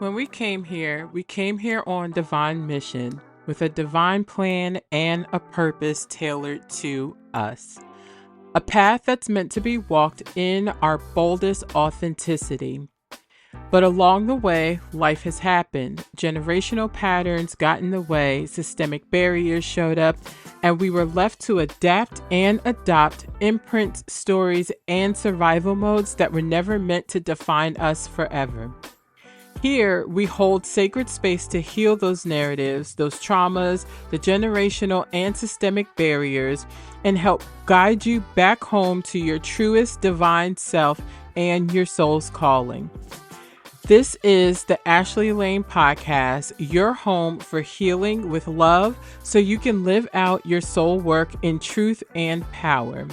When we came here on divine mission with a divine plan and a purpose tailored to us. A path that's meant to be walked in our boldest authenticity. But along the way, life has happened. Generational patterns got in the way, systemic barriers showed up, and we were left to adapt and adopt imprints, stories, and survival modes that were never meant to define us forever. Here, we hold sacred space to heal those narratives, those traumas, the generational and systemic barriers, and help guide you back home to your truest divine self and your soul's calling. This is the Ashleie Elaine podcast, your home for healing with love so you can live out your soul work in truth and power.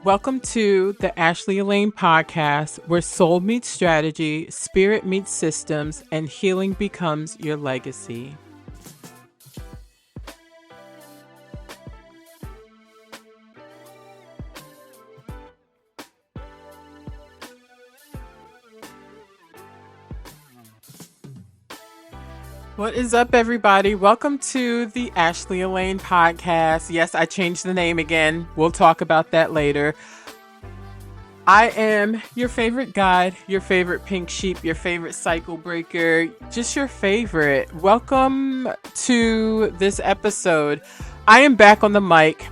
Welcome to the Ashleie Elaine podcast, where soul meets strategy, spirit meets systems, and healing becomes your legacy. What is up, everybody? Welcome to the Ashleie Elaine podcast. Yes, I changed the name again. We'll talk about that later. I am your favorite guide, your favorite pink sheep, your favorite cycle breaker, just your favorite. Welcome to this episode. I am back on the mic.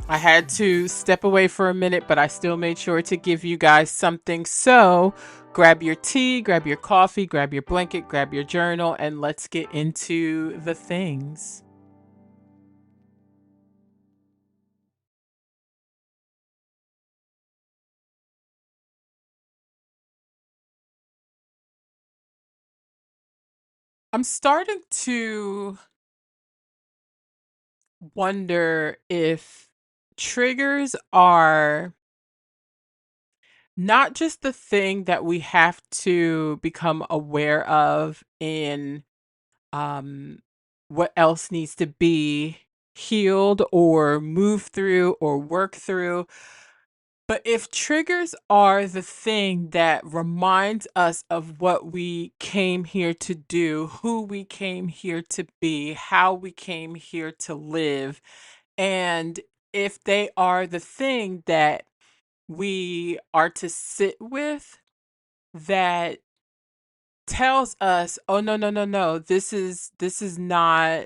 I had to step away for a minute, but I still made sure to give you guys something. So grab your tea, grab your coffee, grab your blanket, grab your journal, and let's get into the things. I'm starting to wonder if triggers are not just the thing that we have to become aware of in um, what else needs to be healed or move through or work through, but if triggers are the thing that reminds us of what we came here to do, who we came here to be, how we came here to live, and if they are the thing that we are to sit with, that tells us, oh, no, no, no, no, this is not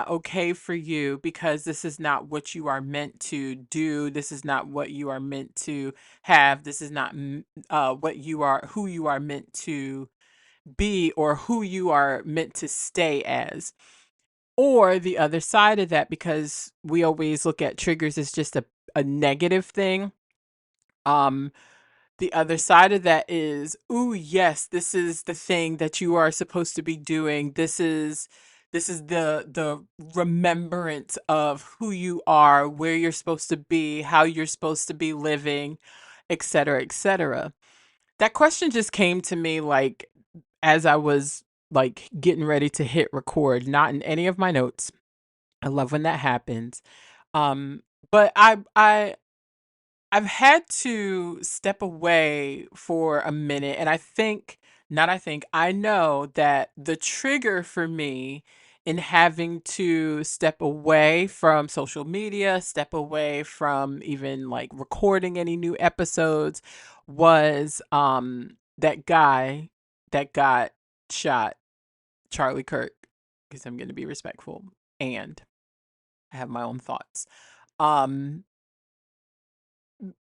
okay for you, because this is not what you are meant to do. This is not what you are meant to have. This is not what you are, who you are meant to be, or who you are meant to stay as. Or the other side of that, because we always look at triggers as just a negative thing. Um, the other side of that is, ooh, yes, this is the thing that you are supposed to be doing. This is the remembrance of who you are, where you're supposed to be, how you're supposed to be living, et cetera, et cetera. That question just came to me like as I was like getting ready to hit record, not in any of my notes. I love when that happens. Um, but I've had to step away for a minute, and I know that the trigger for me in having to step away from social media, step away from even like recording any new episodes, was that guy that got shot, Charlie Kirk, because I'm going to be respectful and I have my own thoughts. Um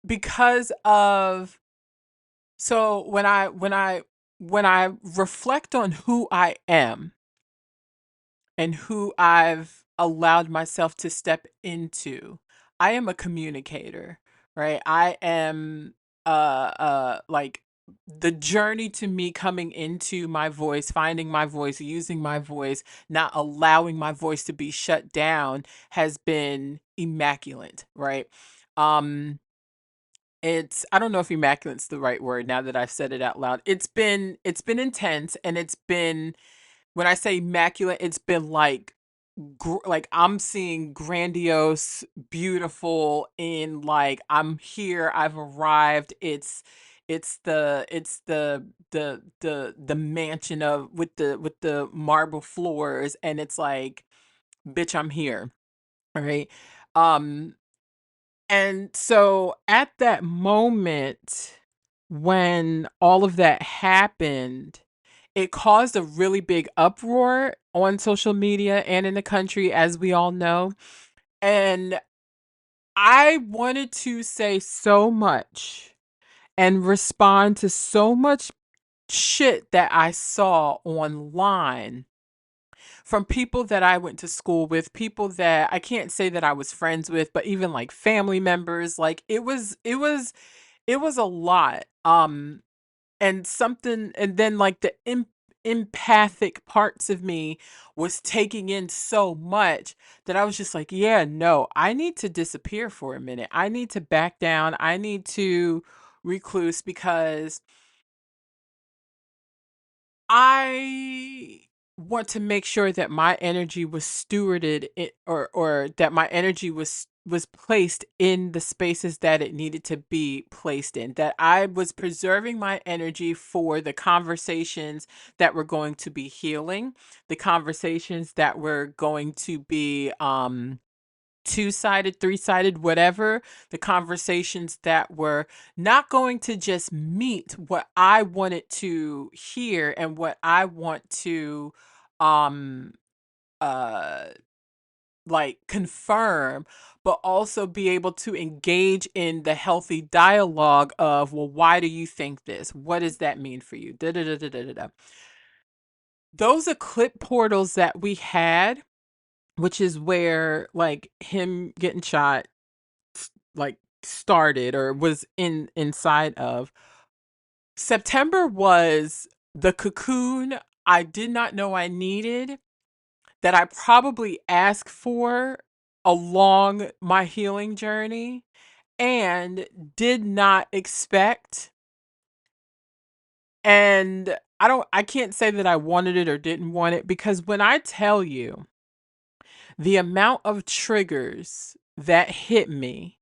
because of So when I reflect on who I am and who I've allowed myself to step into, I am a communicator, right? I am like the journey to me coming into my voice, finding my voice, using my voice, not allowing my voice to be shut down has been immaculate, right? Um I don't know if immaculate's the right word now that I've said it out loud. It's been intense, and it's been, when I say immaculate, it's been like like I'm seeing grandiose, beautiful, in like I'm here, I've arrived. It's the mansion of with the marble floors, and it's like, bitch, I'm here. All right. Um and so at that moment when all of that happened, it caused a really big uproar on social media and in the country, as we all know. And I wanted to say so much and respond to so much shit that I saw online from people that I went to school with, people that I can't say that I was friends with, but even like family members. Like it was a lot. And something, and then like the empathic parts of me was taking in so much that I was just like, yeah, no, I need to disappear for a minute. I need to back down. I need to recluse because I want to make sure that my energy was stewarded or that my energy was placed in the spaces that it needed to be placed in, that I was preserving my energy for the conversations that were going to be healing, the conversations that were going to be two-sided, three-sided, whatever, the conversations that were not going to just meet what I wanted to hear and what I want to um uh like confirm, but also be able to engage in the healthy dialogue of, well, why do you think this? What does that mean for you? Da, da, da, da, da, da, da. Those eclipse portals that we had, which is where like him getting shot like started or was inside of. September was the cocoon I did not know I needed, that I probably asked for along my healing journey and did not expect. And I can't say that I wanted it or didn't want it, because when I tell you the amount of triggers that hit me,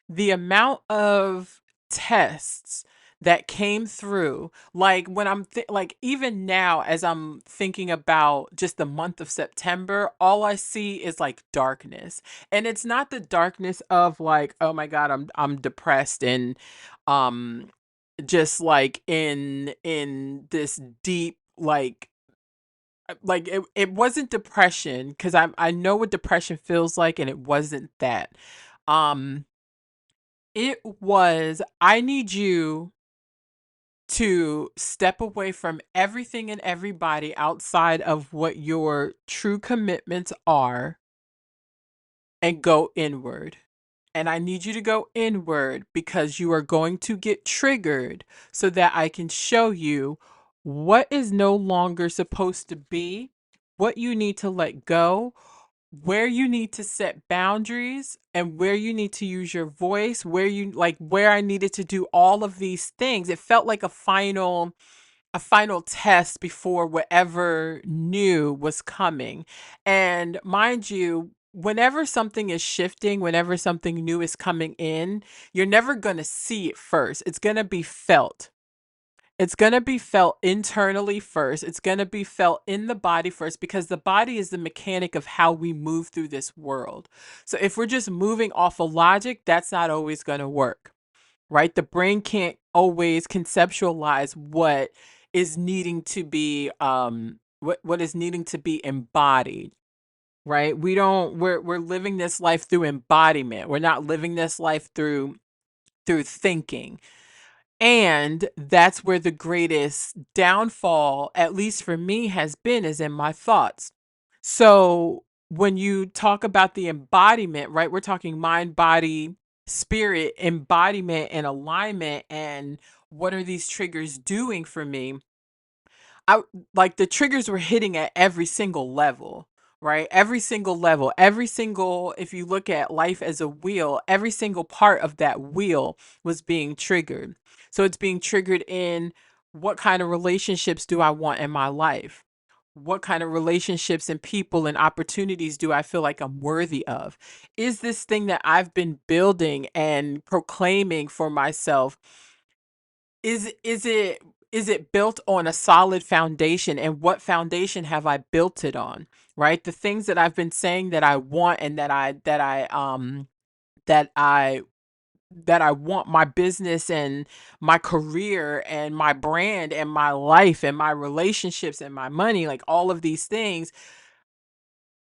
the amount of tests that came through, like when like even now as I'm thinking about just the month of September, all I see is like darkness. And it's not the darkness of like, oh my god, I'm depressed and um just like in this deep like it wasn't depression, because I know what depression feels like, and it wasn't that. Um it was, I need you to step away from everything and everybody outside of what your true commitments are and go inward. And I need you to go inward because you are going to get triggered so that I can show you what is no longer supposed to be, what you need to let go, where you need to set boundaries, and where you need to use your voice, where I needed to do all of these things. It felt like a final test before whatever new was coming. And mind you, whenever something is shifting, whenever something new is coming in, you're never going to see it first. It's going to be felt. It's going to be felt internally first. It's going to be felt in the body first, because the body is the mechanic of how we move through this world. So if we're just moving off of logic, that's not always going to work, right? The brain can't always conceptualize what is needing to be what is needing to be embodied, right? We're living this life through embodiment. We're not living this life through thinking. And that's where the greatest downfall, at least for me, has been, is in my thoughts. So when you talk about the embodiment, right, we're talking mind, body, spirit, embodiment, and alignment. And what are these triggers doing for me? I like the triggers were hitting at every single level, right? Every single level, every single, if you look at life as a wheel, every single part of that wheel was being triggered. So it's being triggered in, what kind of relationships do I want in my life? What kind of relationships and people and opportunities do I feel like I'm worthy of? Is this thing that I've been building and proclaiming for myself, is it is it built on a solid foundation, and what foundation have I built it on? Right? The things that I've been saying that I want, and that I that I want my business and my career and my brand and my life and my relationships and my money, like all of these things,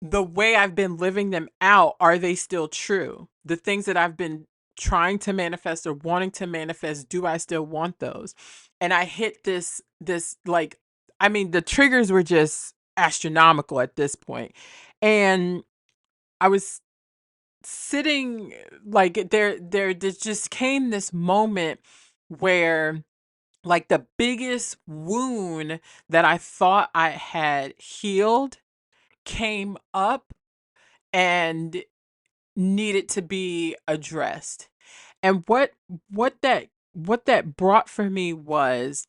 the way I've been living them out, are they still true? The things that I've been trying to manifest or wanting to manifest, do I still want those? And I hit this like, I mean, the triggers were just astronomical at this point. And I was sitting like there just came this moment where, like, the biggest wound that I thought I had healed came up and needed to be addressed. And what that brought for me was,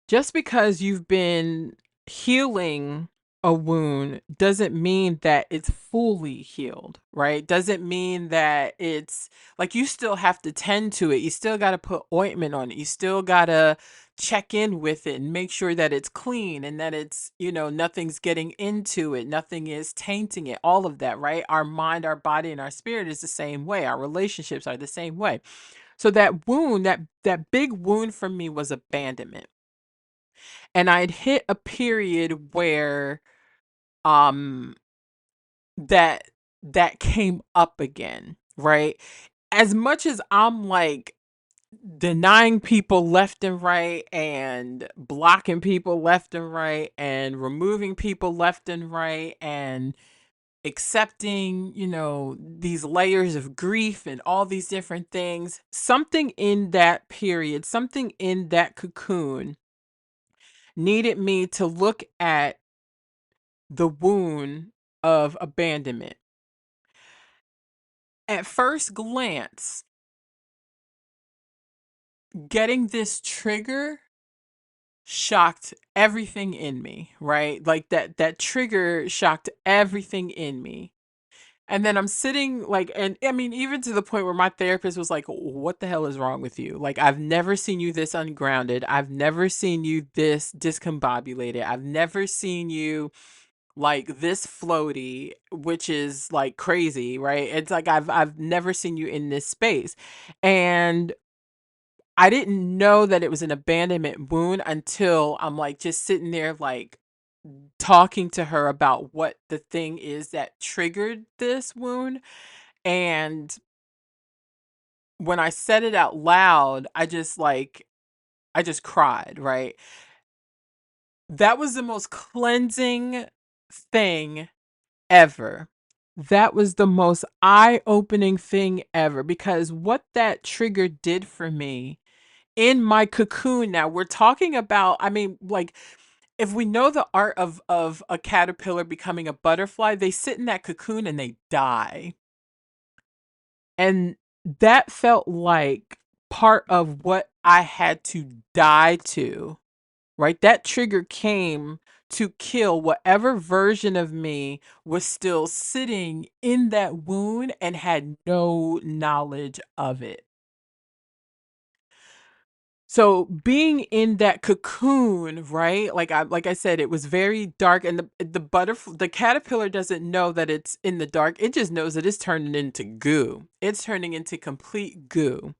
just because you've been healing a wound doesn't mean that it's fully healed, right? Doesn't mean that it's like, you still have to tend to it. You still got to put ointment on it. You still got to check in with it and make sure that it's clean and that it's, nothing's getting into it, nothing is tainting it, all of that, right? Our mind, our body, and our spirit is the same way. Our relationships are the same way. So that wound, that big wound for me was abandonment. And I'd hit a period where um that that came up again, right? As much as I'm like denying people left and right and blocking people left and right and removing people left and right and accepting, these layers of grief and all these different things, something in that period, something in that cocoon needed me to look at the wound of abandonment. At first glance, getting this trigger shocked everything in me, right? Like that trigger shocked everything in me. And then I'm sitting like, and I mean, even to the point where my therapist was like, "What the hell is wrong with you? Like, I've never seen you this ungrounded. I've never seen you this discombobulated. I've never seen you like this floaty," which is like crazy, right? It's like, I've never seen you in this space. And I didn't know that it was an abandonment wound until I'm like just sitting there, like talking to her about what the thing is that triggered this wound. And when I said it out loud, I just cried, right? That was the most cleansing thing ever. That was the most eye-opening thing ever, because what that trigger did for me in my cocoon. Now we're talking about, I mean, like, if we know the art of a caterpillar becoming a butterfly, they sit in that cocoon and they die. And that felt like part of what I had to die to, right? That trigger came to kill whatever version of me was still sitting in that wound and had no knowledge of it. So being in that cocoon, right? Like I said, it was very dark, and the caterpillar doesn't know that it's in the dark. It just knows that it's turning into goo. It's turning into complete goo.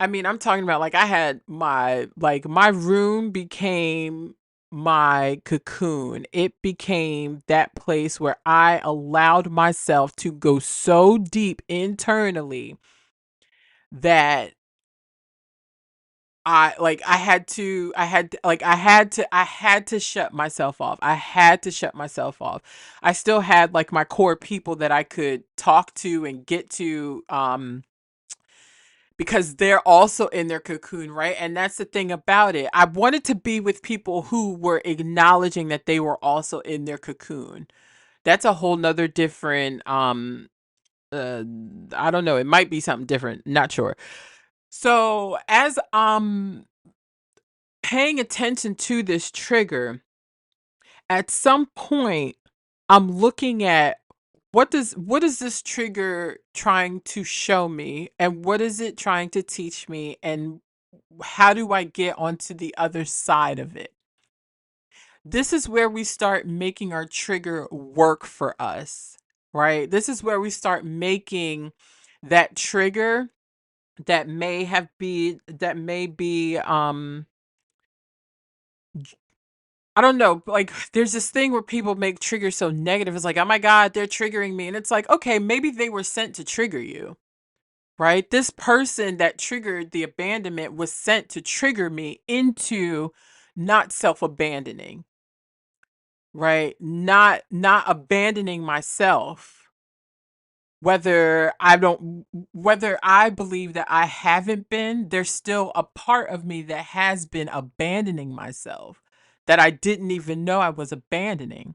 I mean, I'm talking about, like, I had my room became my cocoon. It became that place where I allowed myself to go so deep internally that I had to shut myself off. I had to shut myself off. I still had like my core people that I could talk to and get to, because they're also in their cocoon, right? And that's the thing about it. I wanted to be with people who were acknowledging that they were also in their cocoon. That's a whole nother different, uh I don't know, it might be something different, not sure. So as paying attention to this trigger, at some point I'm looking at, what is this trigger trying to show me, and what is it trying to teach me, and how do I get onto the other side of it? This is where we start making our trigger work for us, right? This is where we start making that trigger that may be I don't know, like there's this thing where people make triggers so negative. It's like, oh my God, they're triggering me. And it's like, okay, maybe they were sent to trigger you, right? This person that triggered the abandonment was sent to trigger me into not self-abandoning, right? Not abandoning myself. Whether I believe that I haven't been, there's still a part of me that has been abandoning myself that I didn't even know I was abandoning,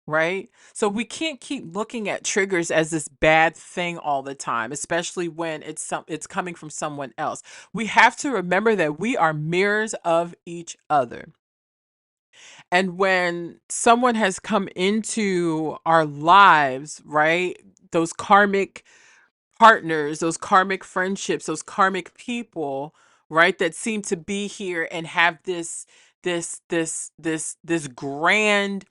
right? So we can't keep looking at triggers as this bad thing all the time, especially when it's coming from someone else. We have to remember that we are mirrors of each other. And when someone has come into our lives, right? Those karmic partners, those karmic friendships, those karmic people, right, that seem to be here and have this grand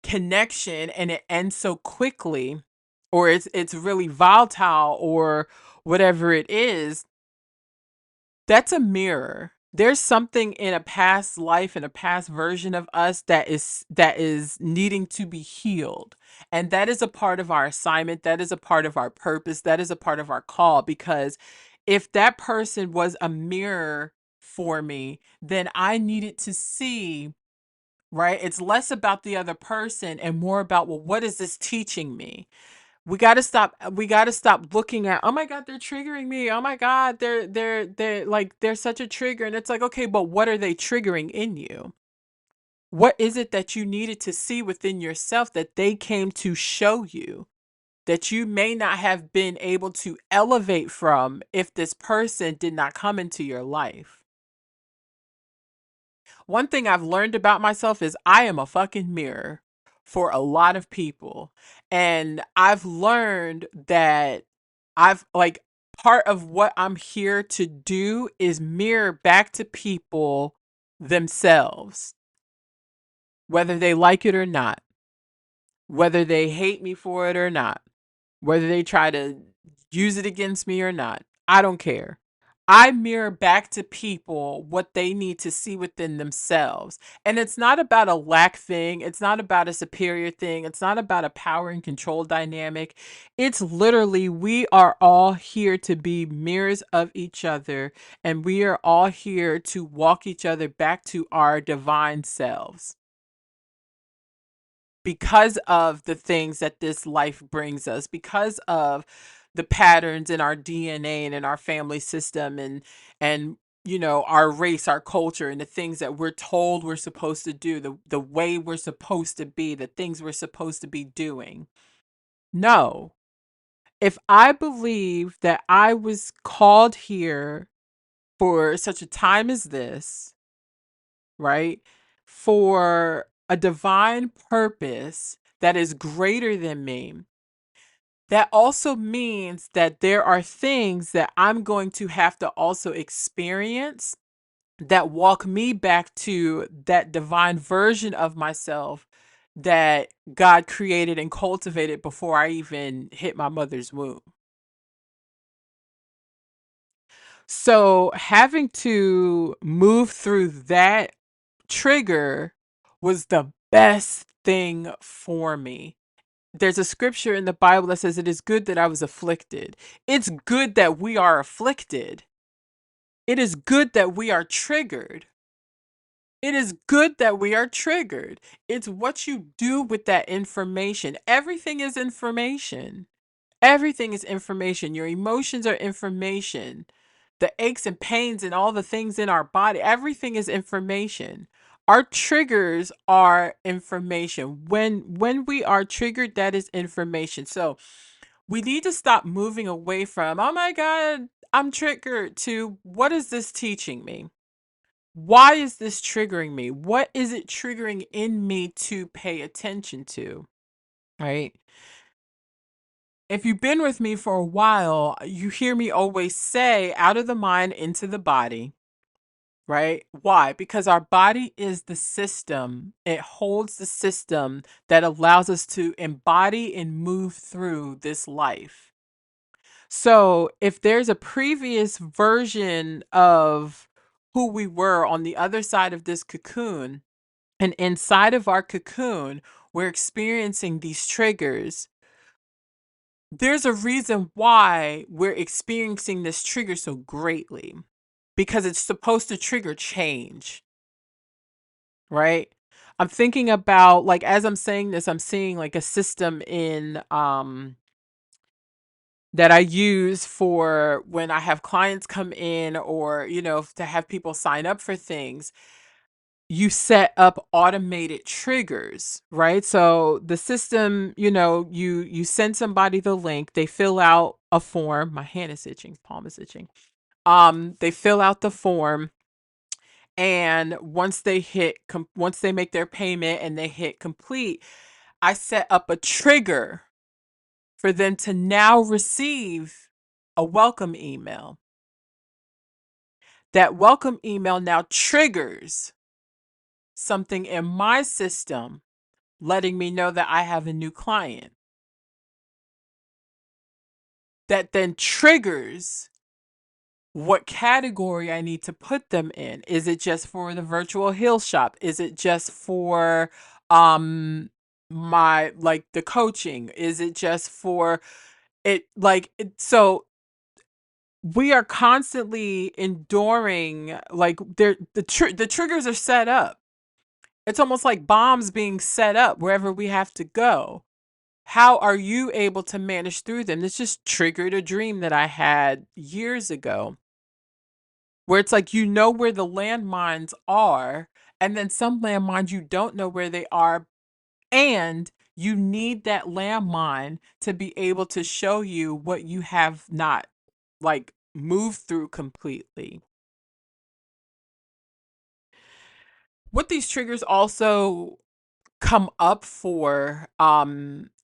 connection, and it ends so quickly, or it's really volatile, or whatever it is. That's a mirror. There's something in a past life, in a past version of us, that is needing to be healed. And that is a part of our assignment, that is a part of our purpose, that is a part of our call, because if that person was a mirror for me, then I needed to see, right? It's less about the other person and more about, well, what is this teaching me? We got to stop looking at, oh my God, they're triggering me. Oh my God, they're like, they're such a trigger. And it's like, okay, but what are they triggering in you? What is it that you needed to see within yourself that they came to show you, that you may not have been able to elevate from if this person did not come into your life? One thing I've learned about myself is I am a fucking mirror for a lot of people. And I've learned that I've like part of what I'm here to do is mirror back to people themselves, whether they like it or not, whether they hate me for it or not, whether they try to use it against me or not. I don't care. I mirror back to people what they need to see within themselves. And it's not about a lack thing. It's not about a superior thing. It's not about a power and control dynamic. It's literally, we are all here to be mirrors of each other. And we are all here to walk each other back to our divine selves, because of the things that this life brings us, because of the patterns in our DNA and in our family system, and our race, our culture, and the things that we're told we're supposed to do, the way we're supposed to be, the things we're supposed to be doing. No. If I believe that I was called here for such a time as this, right? For a divine purpose that is greater than me. That also means that there are things that I'm going to have to also experience that walk me back to that divine version of myself that God created and cultivated before I even hit my mother's womb. So having to move through that trigger was the best thing for me. There's a scripture in the Bible that says, it is good that I was afflicted. It's good that we are afflicted. It is good that we are triggered. It is good that we are triggered. It's what you do with that information. Everything is information. Everything is information. Your emotions are information. The aches and pains and all the things in our body, everything is information. Our triggers are information. When we are triggered, that is information. So we need to stop moving away from, oh my God, I'm triggered, to what is this teaching me? Why is this triggering me? What is it triggering in me to pay attention to? Right? If you've been with me for a while, you hear me always say, out of the mind, into the body. right? Why? Because our body is the system. It holds the system that allows us to embody and move through this life. So if there's a previous version of who we were on the other side of this cocoon, and inside of our cocoon, we're experiencing these triggers. There's a reason why we're experiencing this trigger so greatly, because it's supposed to trigger change, right? I'm thinking about, like, as I'm saying this, I'm seeing like a system in that I use for when I have clients come in, or, to have people sign up for things. You set up automated triggers, right? So the system, you send somebody the link, they fill out a form. My hand is itching, palm is itching. They fill out the form, and once they make their payment and they hit complete, I set up a trigger for them to now receive a welcome email. That welcome email now triggers something in my system, letting me know that I have a new client. That then triggers what category I need to put them in. Is it just for the virtual heel shop? Is it just for my, like, the coaching? Is it just for it, so we are constantly enduring, like, the triggers are set up. It's almost like bombs being set up wherever we have to go. How are you able to manage through them? This just triggered a dream that I had years ago, where it's like, where the landmines are, and then some landmines you don't know where they are, and you need that landmine to be able to show you what you have not, like, moved through completely. What these triggers also come up for,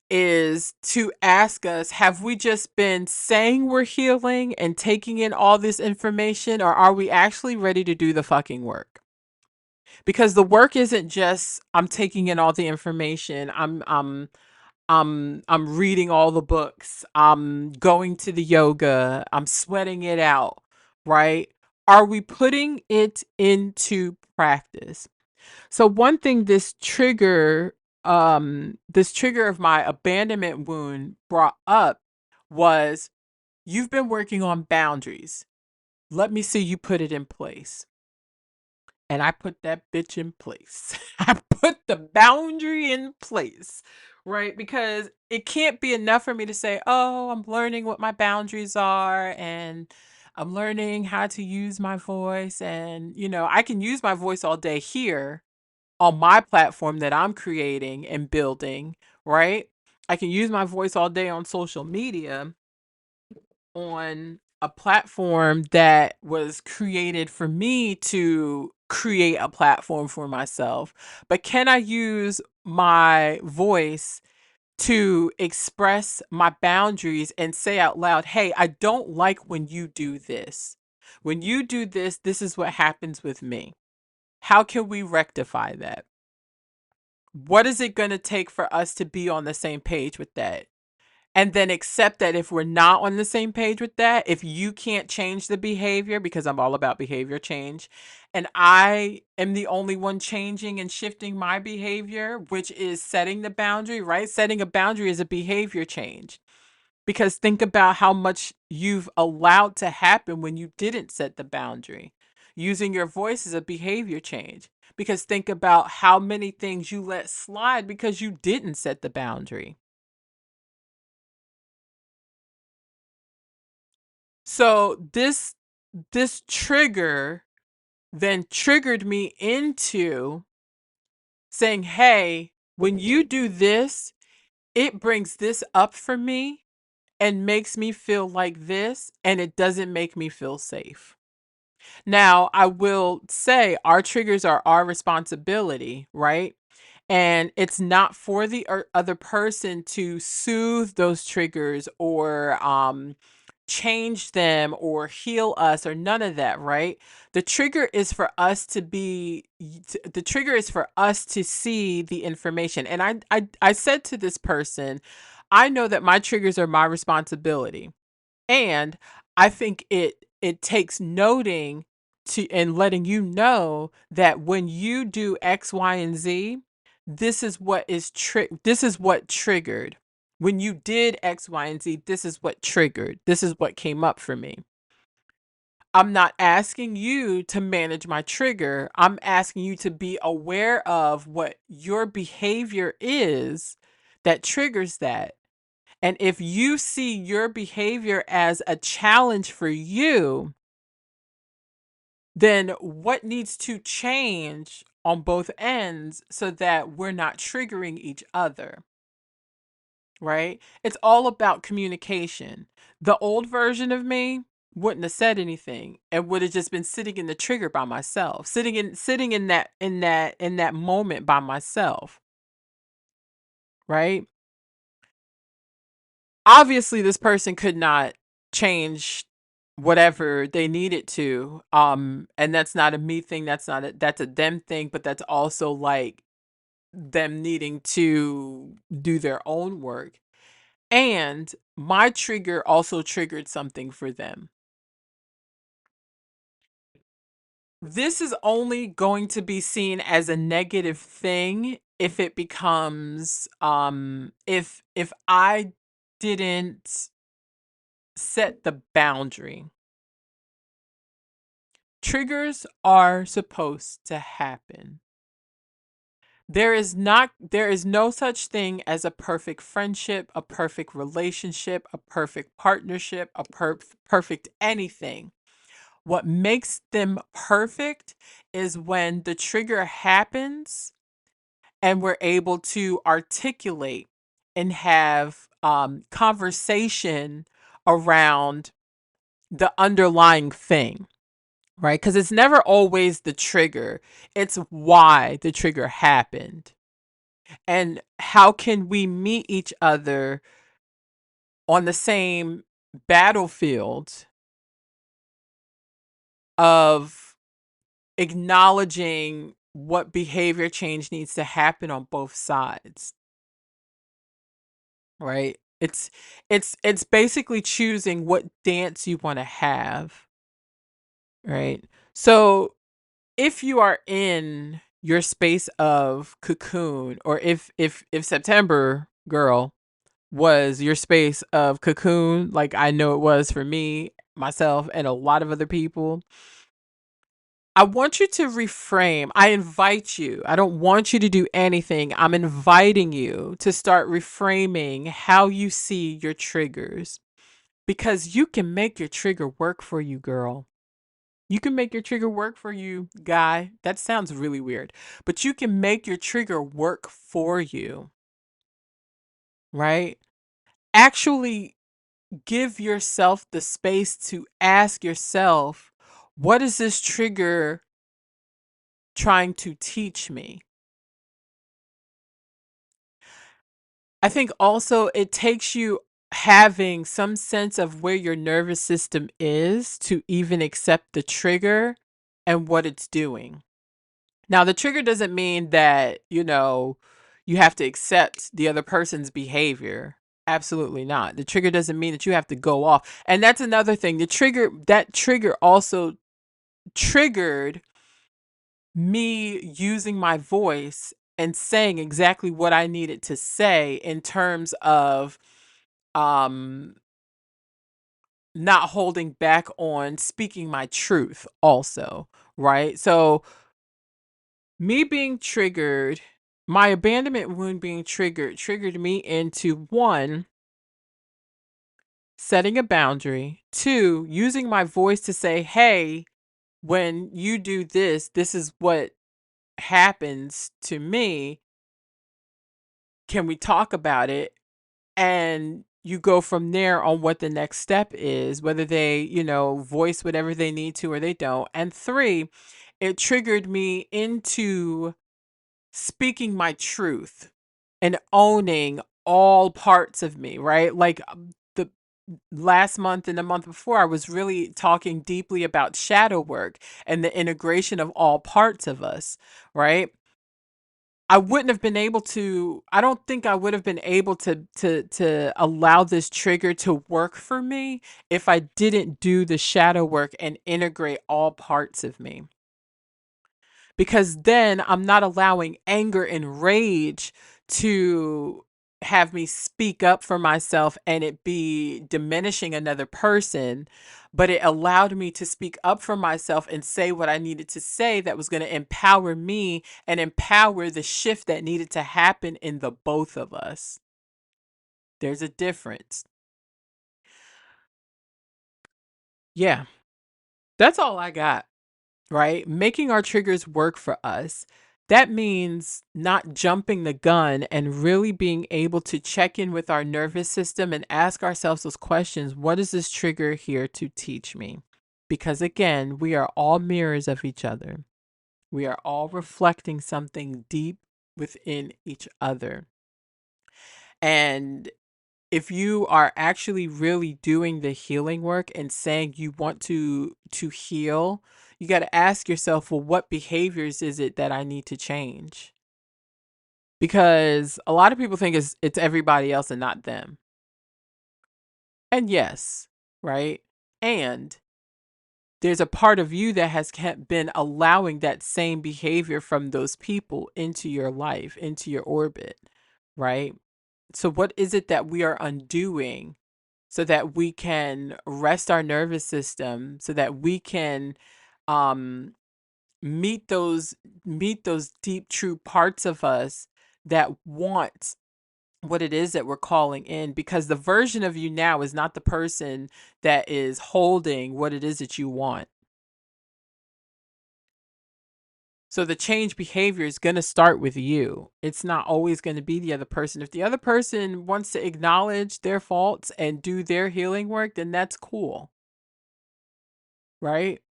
is to ask us, have we just been saying we're healing and taking in all this information, or are we actually ready to do the fucking work? Because the work isn't just, I'm taking in all the information, I'm reading all the books, I'm going to the yoga, I'm sweating it out, right? Are we putting it into practice? So one thing this trigger of my abandonment wound brought up was, you've been working on boundaries. Let me see you put it in place. And I put that bitch in place. I put the boundary in place, right? Because it can't be enough for me to say, oh, I'm learning what my boundaries are, and I'm learning how to use my voice. And, I can use my voice all day here on my platform that I'm creating and building, right? I can use my voice all day on social media, on a platform that was created for me to create a platform for myself. But can I use my voice to express my boundaries and say out loud, hey, I don't like when you do this. When you do this, this is what happens with me. How can we rectify that? What is it going to take for us to be on the same page with that? And then accept that if we're not on the same page with that, if you can't change the behavior, because I'm all about behavior change, and I am the only one changing and shifting my behavior, which is setting the boundary, right? Setting a boundary is a behavior change. Because think about how much you've allowed to happen when you didn't set the boundary. Using your voice is a behavior change. Because think about how many things you let slide because you didn't set the boundary. So this trigger then triggered me into saying, hey, when you do this, it brings this up for me and makes me feel like this, and it doesn't make me feel safe. Now, I will say our triggers are our responsibility, right? And it's not for the other person to soothe those triggers, or change them or heal us or none of that, right? The trigger is for us to be the trigger is for us to see the information. And I said to this person, I know that my triggers are my responsibility. And I think it takes noting to and letting you know that when you do X, Y, and Z, this is what triggered. When you did X, Y, and Z, this is what triggered. This is what came up for me. I'm not asking you to manage my trigger. I'm asking you to be aware of what your behavior is that triggers that. And if you see your behavior as a challenge for you, then what needs to change on both ends so that we're not triggering each other, right? It's all about communication. The old version of me wouldn't have said anything and would have just been sitting in the trigger by myself, sitting in that moment by myself, right? Obviously this person could not change whatever they needed to, and that's not a me thing, that's a them thing, but that's also like them needing to do their own work. And my trigger also triggered something for them. This is only going to be seen as a negative thing if it becomes if I didn't set the boundary. Triggers are supposed to happen. There is no such thing as a perfect friendship, a perfect relationship, a perfect partnership, perfect anything. What makes them perfect is when the trigger happens and we're able to articulate and have conversation around the underlying thing. Right? Because it's never always the trigger, it's why the trigger happened. And how can we meet each other on the same battlefield of acknowledging what behavior change needs to happen on both sides, right? It's basically choosing what dance you want to have, right? So if you are in your space of cocoon, or if September girl was your space of cocoon, like I know it was for me, myself, and a lot of other people, I want you to reframe. I invite you. I don't want you to do anything. I'm inviting you to start reframing how you see your triggers, because you can make your trigger work for you, girl. You can make your trigger work for you, guy. That sounds really weird, but you can make your trigger work for you, right? Actually give yourself the space to ask yourself, what is this trigger trying to teach me? I think also it takes you having some sense of where your nervous system is to even accept the trigger and what it's doing. Now, the trigger doesn't mean that, you have to accept the other person's behavior. Absolutely not. The trigger doesn't mean that you have to go off. And that's another thing. That trigger also triggered me using my voice and saying exactly what I needed to say in terms of um not holding back on speaking my truth also, right? So me being triggered, my abandonment wound being triggered me into one, setting a boundary, two, using my voice to say, hey, when you do this, this is what happens to me. Can we talk about it? And you go from there on what the next step is, whether they, voice whatever they need to or they don't. And three, it triggered me into speaking my truth and owning all parts of me, right? Like last month and the month before, I was really talking deeply about shadow work and the integration of all parts of us, right? I wouldn't have been able to, I don't think I would have been able to allow this trigger to work for me if I didn't do the shadow work and integrate all parts of me, because then I'm not allowing anger and rage to have me speak up for myself and it be diminishing another person, but it allowed me to speak up for myself and say what I needed to say that was going to empower me and empower the shift that needed to happen in the both of us. There's a difference. Yeah, that's all I got. Right? Making our triggers work for us. That means not jumping the gun and really being able to check in with our nervous system and ask ourselves those questions. What is this trigger here to teach me? Because again, we are all mirrors of each other. We are all reflecting something deep within each other. And if you are actually really doing the healing work and saying you want to heal, you got to ask yourself, well, what behaviors is it that I need to change? Because a lot of people think it's everybody else and not them. And yes, right? And there's a part of you that has been allowing that same behavior from those people into your life, into your orbit, right? So what is it that we are undoing so that we can rest our nervous system, so that we can um meet those deep true parts of us that want what it is that we're calling in, because the version of you now is not the person that is holding what it is that you want. So the change behavior is going to start with you. It's not always going to be the other person. If the other person wants to acknowledge their faults and do their healing work, then that's cool, right?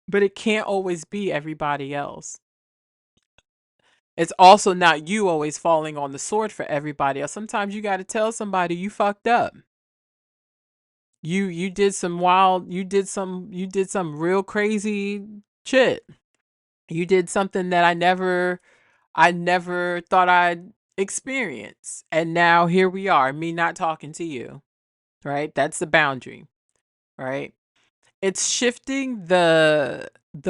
But it can't always be everybody else. It's also not you always falling on the sword for everybody else. Sometimes you got to tell somebody you fucked up. You did some wild, you did some real crazy shit. You did something that I never thought I'd experience. And now here we are, me not talking to you, right? That's the boundary, right? It's shifting the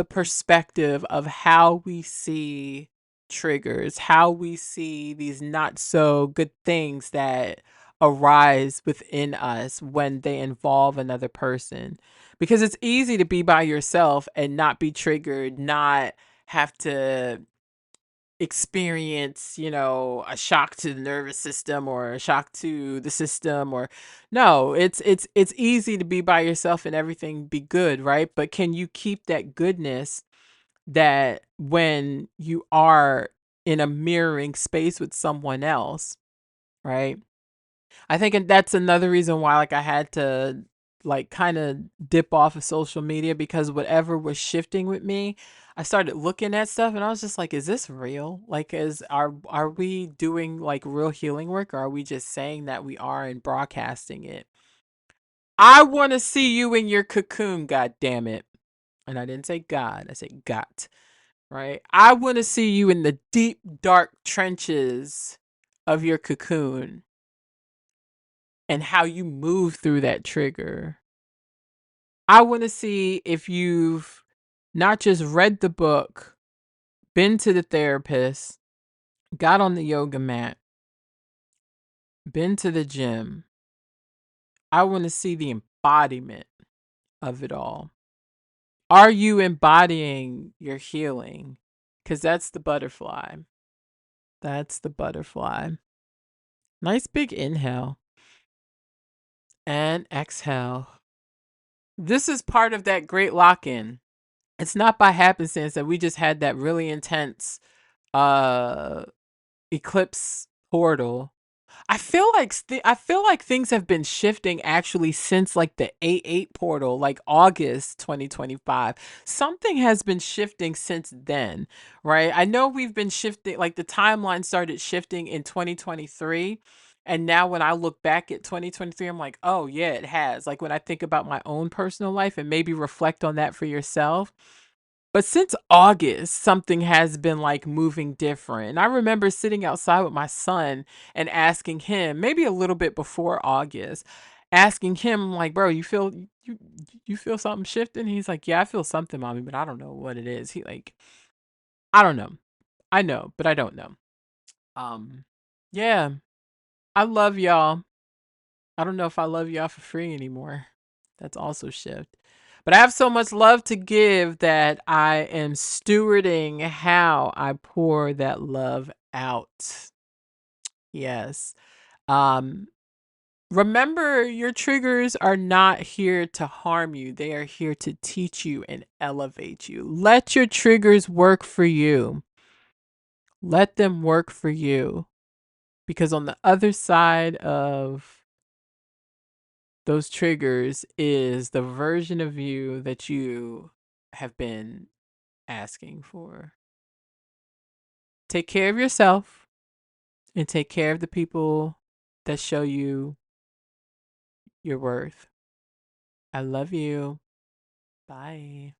perspective of how we see triggers, how we see these not so good things that arise within us when they involve another person. Because it's easy to be by yourself and not be triggered, not have to experience, a shock to the nervous system or a shock to the system, or no, it's easy to be by yourself and everything be good, right? But can you keep that goodness that when you are in a mirroring space with someone else, right? I think that's another reason why like I had to like kind of dip off of social media, because whatever was shifting with me, I started looking at stuff and I was just like, is this real? Like is are we doing like real healing work, or are we just saying that we are and broadcasting it? I want to see you in your cocoon, god damn it. And I didn't say God, I said got, right? I want to see you in the deep dark trenches of your cocoon and how you move through that trigger. I want to see if you've not just read the book, been to the therapist, got on the yoga mat, been to the gym. I want to see the embodiment of it all. Are you embodying your healing? Because that's the butterfly. That's the butterfly. Nice big inhale and exhale. This is part of that great lock in. It's not by happenstance that we just had that really intense uh eclipse portal. I feel like things have been shifting actually since like the 8/8 portal, like August 2025. Something has been shifting since then, right? I know we've been shifting, like the timeline started shifting in 2023, And now when I look back at 2023, I'm like, oh, yeah, it has. Like when I think about my own personal life and maybe reflect on that for yourself. But since August, something has been like moving different. And I remember sitting outside with my son and asking him, maybe a little bit before August, asking him like, "Bro, you feel something shifting?" He's like, "Yeah, I feel something, mommy, but I don't know what it is." He like, I don't know. I know, but I don't know. Um, yeah, I love y'all. I don't know if I love y'all for free anymore. That's also shift. But I have so much love to give that I am stewarding how I pour that love out. Yes. Um, remember, your triggers are not here to harm you, they are here to teach you and elevate you. Let your triggers work for you. Let them work for you. Because on the other side of those triggers is the version of you that you have been asking for. Take care of yourself and take care of the people that show you your worth. I love you. Bye.